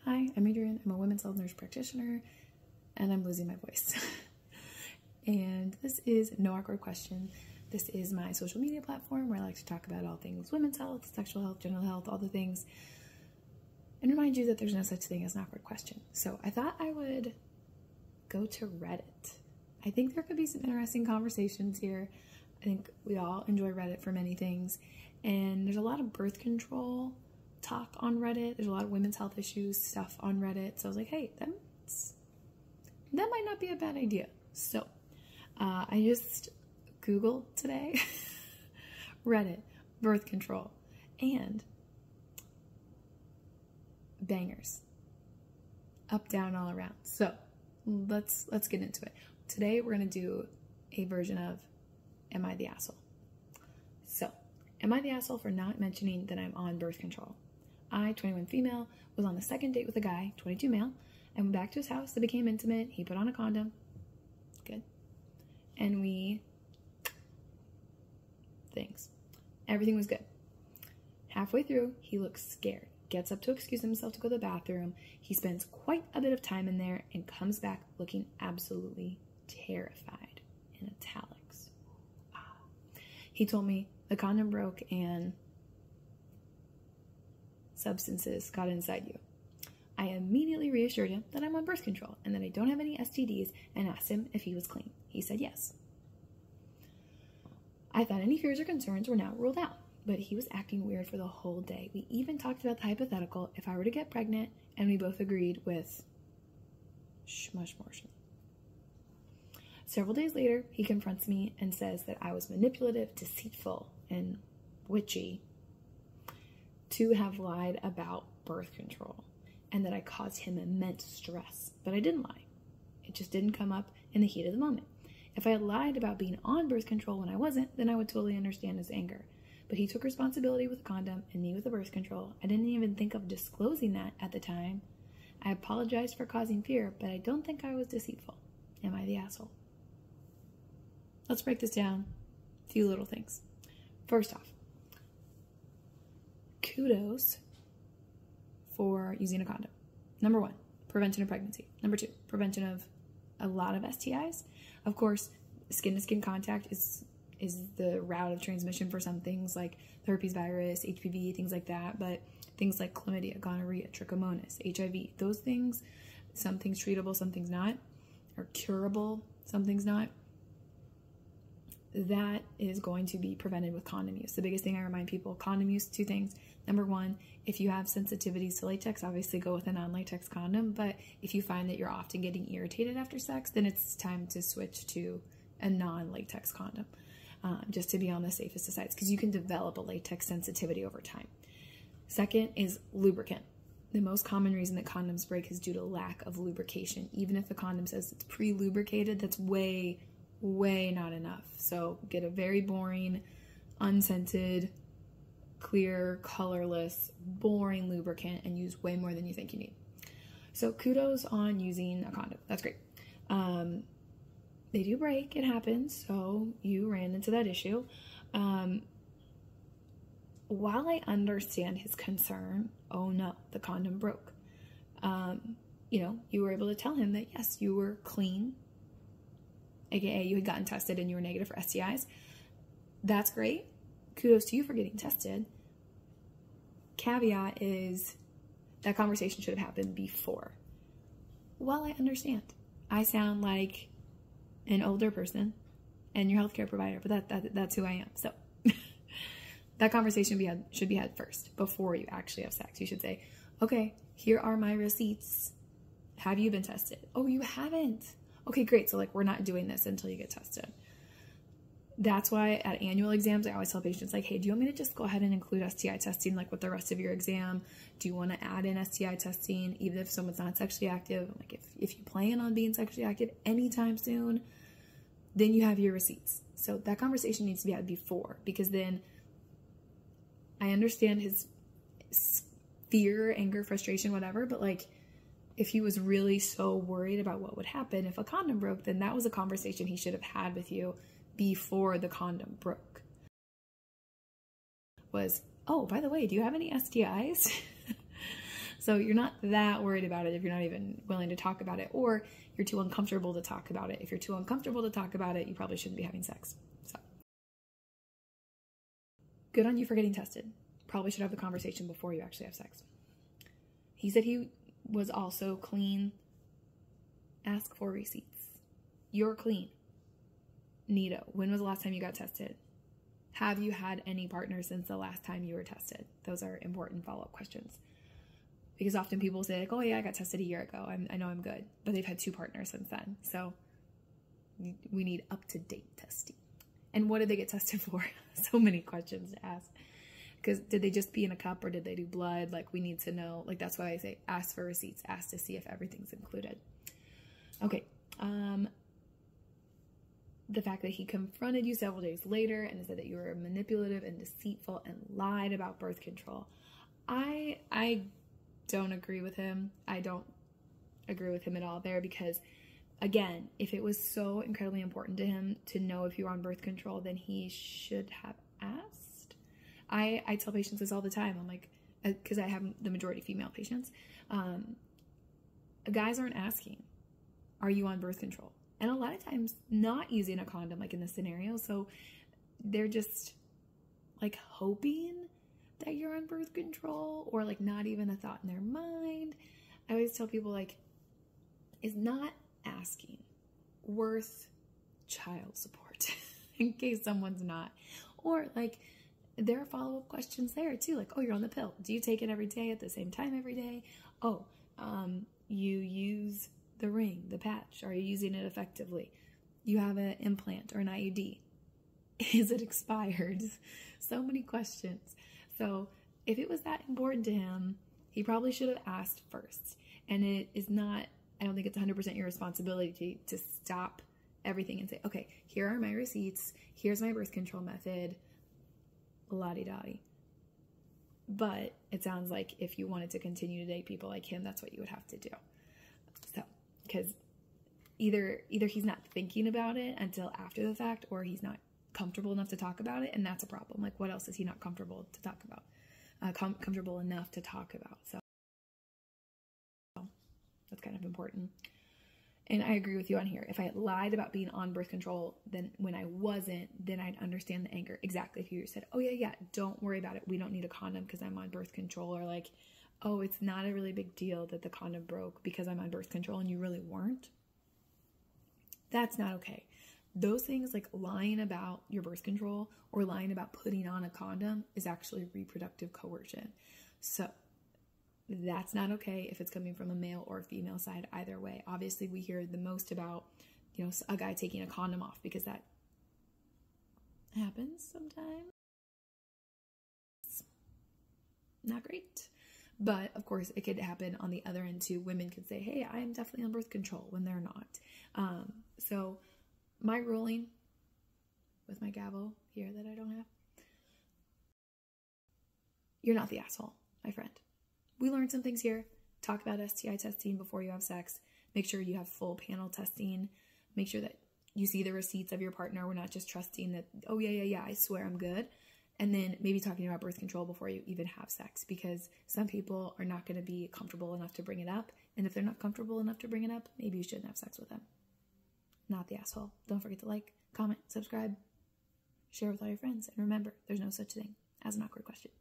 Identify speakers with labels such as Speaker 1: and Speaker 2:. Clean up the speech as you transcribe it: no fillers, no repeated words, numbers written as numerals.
Speaker 1: Hi, I'm Adrienne. I'm a women's health nurse practitioner, and I'm losing my voice. And this is No Awkward Question. This is my social media platform where I like to talk about all things women's health, sexual health, general health, all the things, and remind you that there's no such thing as an awkward question. So I thought I would go to Reddit. I think there could be some interesting conversations here. I think we all enjoy Reddit for many things, and there's a lot of birth control talk on Reddit. There's a lot of women's health issues stuff on Reddit. So I was like, hey, that might not be a bad idea. So I just Googled today Reddit, birth control, and bangers. Up, down, all around. So let's get into it. Today we're going to do a version of Am I the Asshole? So, am I the asshole for not mentioning that I'm on birth control? I, 21 female, was on the second date with a guy, 22 male. I went back to his house. They became intimate. He put on a condom. Good. And everything was good. Halfway through, he looks scared. Gets up to excuse himself to go to the bathroom. He spends quite a bit of time in there and comes back looking absolutely terrified, in italics. He told me the condom broke and substances got inside you. I immediately reassured him that I'm on birth control and that I don't have any STDs and asked him if he was clean. He said yes. I thought any fears or concerns were now ruled out, but he was acting weird for the whole day. We even talked about the hypothetical if I were to get pregnant, and we both agreed with shmush-morshin. Several days later, he confronts me and says that I was manipulative, deceitful, and witchy to have lied about birth control, and that I caused him immense stress. But I didn't lie. It just didn't come up in the heat of the moment. If I had lied about being on birth control when I wasn't, then I would totally understand his anger. But he took responsibility with the condom and me with the birth control. I didn't even think of disclosing that at the time. I apologized for causing fear, but I don't think I was deceitful. Am I the asshole? Let's break this down. A few little things. First off, kudos for using a condom. Number one, prevention of pregnancy. Number two, prevention of a lot of STIs. Of course, skin-to-skin contact is the route of transmission for some things like the herpes virus, HPV, things like that. But things like chlamydia, gonorrhea, trichomonas, HIV, those things, some things treatable, some things not, or curable, some things not. That is going to be prevented with condom use. The biggest thing I remind people, condom use, two things. Number one, if you have sensitivities to latex, obviously go with a non-latex condom. But if you find that you're often getting irritated after sex, then it's time to switch to a non-latex condom, just to be on the safest of sides, because you can develop a latex sensitivity over time. Second is lubricant. The most common reason that condoms break is due to lack of lubrication. Even if the condom says it's pre-lubricated, that's way not enough. So get a very boring, unscented, clear, colorless, boring lubricant and use way more than you think you need. So kudos on using a condom. That's great. They do break. It happens. So you ran into that issue. While I understand his concern, oh no, the condom broke. You were able to tell him that yes, you were clean, aka you had gotten tested and you were negative for STIs. That's great. Kudos to you for getting tested. Caveat is that conversation should have happened before. While I understand, I sound like an older person and your healthcare provider, but that's who I am. So that conversation should be had first before you actually have sex. You should say, okay, here are my receipts. Have you been tested? Oh, you haven't. Okay, great. So we're not doing this until you get tested. That's why at annual exams, I always tell patients hey, do you want me to just go ahead and include STI testing with the rest of your exam? Do you want to add in STI testing even if someone's not sexually active? If you plan on being sexually active anytime soon, then you have your receipts. So that conversation needs to be had before, because then I understand his fear, anger, frustration, whatever, but if he was really so worried about what would happen if a condom broke, then that was a conversation he should have had with you before the condom broke. Oh, by the way, do you have any STIs? So you're not that worried about it if you're not even willing to talk about it, or you're too uncomfortable to talk about it. If you're too uncomfortable to talk about it, you probably shouldn't be having sex. So good on you for getting tested. Probably should have the conversation before you actually have sex. He said he was also clean. Ask for receipts. You're clean. Neato. When was the last time you got tested? Have you had any partners since the last time you were tested? Those are important follow-up questions. Because often people say, like, oh yeah, I got tested a year ago. I know I'm good. But they've had 2 partners since then. So we need up-to-date testing. And what did they get tested for? So many questions to ask. Because did they just pee in a cup or did they do blood? Like, we need to know. Like, that's why I say ask for receipts. Ask to see if everything's included. Okay. The fact that he confronted you several days later and said that you were manipulative and deceitful and lied about birth control. I don't agree with him. I don't agree with him at all there because, again, if it was so incredibly important to him to know if you were on birth control, then he should have asked. I tell patients this all the time. I'm like, because I have the majority female patients, guys aren't asking, are you on birth control? And a lot of times not using a condom, like in this scenario. So they're just like hoping that you're on birth control, or like not even a thought in their mind. I always tell people, like, is not asking worth child support in case someone's not? Or like there are follow-up questions there too. Like, oh, you're on the pill. Do you take it every day at the same time every day? Oh, you use the ring, the patch. Are you using it effectively? You have an implant or an IUD. Is it expired? So many questions. So if it was that important to him, he probably should have asked first. And it is not, I don't think it's 100% your responsibility to stop everything and say, okay, here are my receipts. Here's my birth control method. La-di-da-di. But it sounds like if you wanted to continue to date people like him, that's what you would have to do. So, because either he's not thinking about it until after the fact, or he's not comfortable enough to talk about it, and that's a problem. Like, what else is he not comfortable to talk about? Comfortable enough to talk about. So that's kind of important. And I agree with you on here. If I had lied about being on birth control, then when I wasn't, then I'd understand the anger. Exactly. If you said, oh yeah, don't worry about it. We don't need a condom because I'm on birth control. Or like, oh, it's not a really big deal that the condom broke because I'm on birth control and you really weren't. That's not okay. Those things, like lying about your birth control or lying about putting on a condom, is actually reproductive coercion. So that's not okay if it's coming from a male or a female side, either way. Obviously, we hear the most about, a guy taking a condom off because that happens sometimes. It's not great. But of course, it could happen on the other end too. Women could say, hey, I am definitely on birth control when they're not. So my ruling with my gavel here that I don't have, you're not the asshole, my friend. We learned some things here. Talk about STI testing before you have sex. Make sure you have full panel testing. Make sure that you see the receipts of your partner. We're not just trusting that, oh, yeah, I swear I'm good. And then maybe talking about birth control before you even have sex, because some people are not going to be comfortable enough to bring it up. And if they're not comfortable enough to bring it up, maybe you shouldn't have sex with them. Not the asshole. Don't forget to like, comment, subscribe, share with all your friends. And remember, there's no such thing as an awkward question.